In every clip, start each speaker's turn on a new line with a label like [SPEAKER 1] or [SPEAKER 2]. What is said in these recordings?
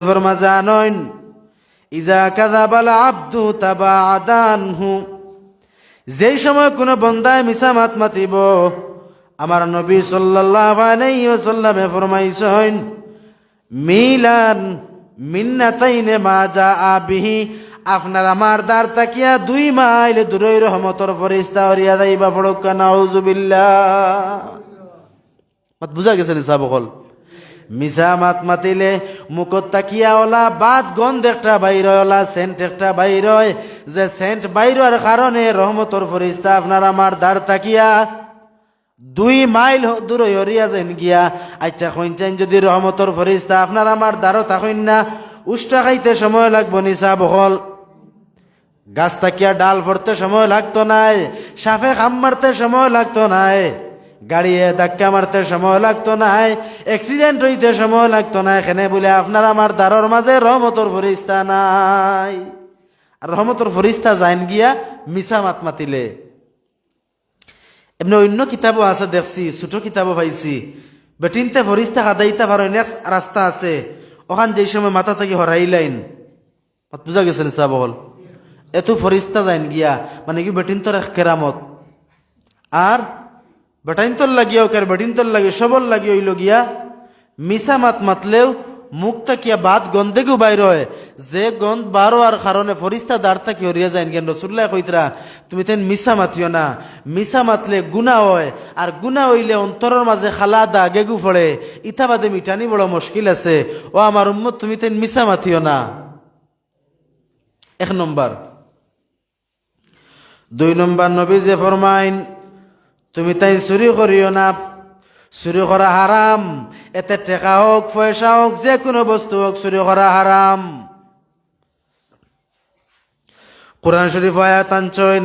[SPEAKER 1] ফরমাজানইন ইজা কাযাবাল আবদু তাবাআদানহু, যেই সময় কোনো বন্দায় মিছা মাত মাতিব, আমার নবী সাল্লাল্লাহু আলাইহি ওয়াসাল্লামে ফরমাইছেন মিলান মিন্নাতাইনে মা জাআ বিহি, আপনার আমার দ্বার তাকিয়া 2 মাইল দূরে রহমতর ফেরেশতা হরিয়া যাইবা পড়ক নাউযুবিল্লাহ। মাত বুঝা গেছে নি সাবকল? মিছা মাত মাতিলে মুখত তাকিয়া ওলা বাদ গন্ধ একটা বাইর ওলা সেন্ট একটা বাইর হয়, যে সেন্ট বাইরের কারণে রহমতর ফেরেশতা আপনার আমার দ্বার তাকিয়া 2 মাইল দূরে হরিয়া যেন গিয়া। আচ্ছা কইছেন যদি রহমতর ফেরেশতা আপনার আমার দ্বারও থাকেন না, উষ্টা খাইতে সময় লাগবো নি সাবকল? গাছ তাকিয়া ডাল পড়তে সময় লাগতো নাই, সাপে খাম মারতে সময় লাগতো নাই, গাড়িয়ে ধাক্কা মারতে সময় লাগতো নাই, অ্যাক্সিডেন্ট হইতে সময় লাগতো না। এখানে বলে আপনার আমার দ্বারর মাঝে রহমতর ফেরেশতা নাই, আর রহমতর ফেরেশতা যাইন গিয়া মিছা মাত মাতিলে। এমনি অন্য কিতাবও আছে, দেখছি ছোট কিতাবও পাইছি, বেটিনতে ফেরেশতা হাদাইতে পারো নেক্সট রাস্তা আছে, ওখান যেই সময় মাথা থেকে হরাইলাইন। বুঝা গেছেন সাবল? এত ফেরেশতা যাইন গিয়া মানে কি বেটিন তোর এক কেরামত। আর বেটাইন তোর লাগিয়াও কার বেটিন তোর লাগে সবল লাগিয়ে হইল গিয়া মিছা মাত মাতলেও মুখ তাকিয়া বাদ গন্ধেকেও বাইর হয়, যে গন্ধ বারো আর কারণে ফেরেশতা দাঁড় থাকি হরিয়া যাইন গেন। রাসূলুল্লাহ কইতরা তুমি তেন মিছা মাতিও না, মিছা মাতলে গুনাহ হয়, আর গুনাহ হইলে অন্তরের মাঝে খালা দা গেগু পড়ে, ইতা বাদে মিটানি বড় মুশকিল আছে। ও আমার উম্মত তুমি তেন মিছা মাতিও না। 1 নম্বর। 2 নম্বর নবী যে ফরমাইন তুমি তাই চুরি করিও না, চুরি করা হারাম। এতে টাকা হোক পয়সা হোক যে কোনো বস্তু হোক চুরি করা হারাম। কুরআন শরীফ আয়াত আনছেন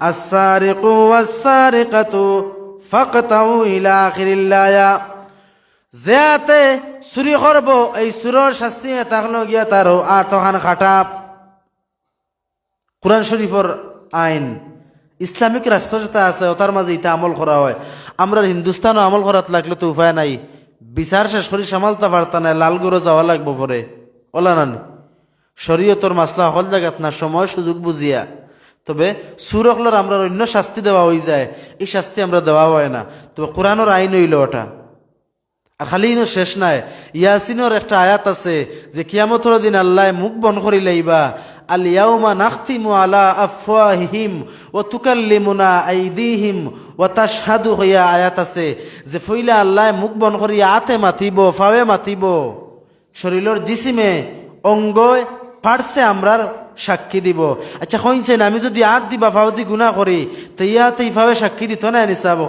[SPEAKER 1] আস-সারিকু ওয়াস-সারিকাতু ফাকতাউ ইলা আখিরিল আয়া, যেতে চুরি করব এই চুরের শাস্তি থাকলো গিয়া তার আটখান খাটাপ। কুরআন শরীফের আইন ইসলামিক রাষ্ট্র যেটা আছে ওটার মাঝে ইটা আমল করা হয়। আমরা হিন্দুস্তানও আমল করাত লাগলে তো উপায় নাই, বিচার শেষ করি সামালতে পারতা না, লালগড়ে যাওয়া লাগবো পরে ওলা নানি। শরীয়তর মাসলা হল জায়গাত না, সময় সুযোগ বুঝিয়া। তবে সুরকলর আমরা অন্য শাস্তি দেওয়া হয়ে যায়, এই শাস্তি আমরা দেওয়া হয় না। তবে কোরআনের আইন হইল ওটা। আর খালি ইনো শেষ নাই, ইয়াসিনের একটা আয়াত আছে যে কিয়ামতের দিন আল্লাহ মুখ বন করি লাইবা, আল ইয়াউমা নাখতিমু আলা আফওয়াহিহিম ওয়া তুকাল্লিমুনা আইদিহিম ওয়া তাশহাদু, হইয়া আয়াত আছে যে ফইলা আল্লাহ মুখ বন করি আতে মাতিব, ফাওয়ে মাতিব, শরীরের জিসিমে অঙ্গ পারছে আমরার সাক্ষী দিব। আচ্ছা কইছেন আমি যদি আত দিবা ফাও দি গুনাহ করি তো ইয়াতে ফাওয়ে সাক্ষী দিত না নিসাব?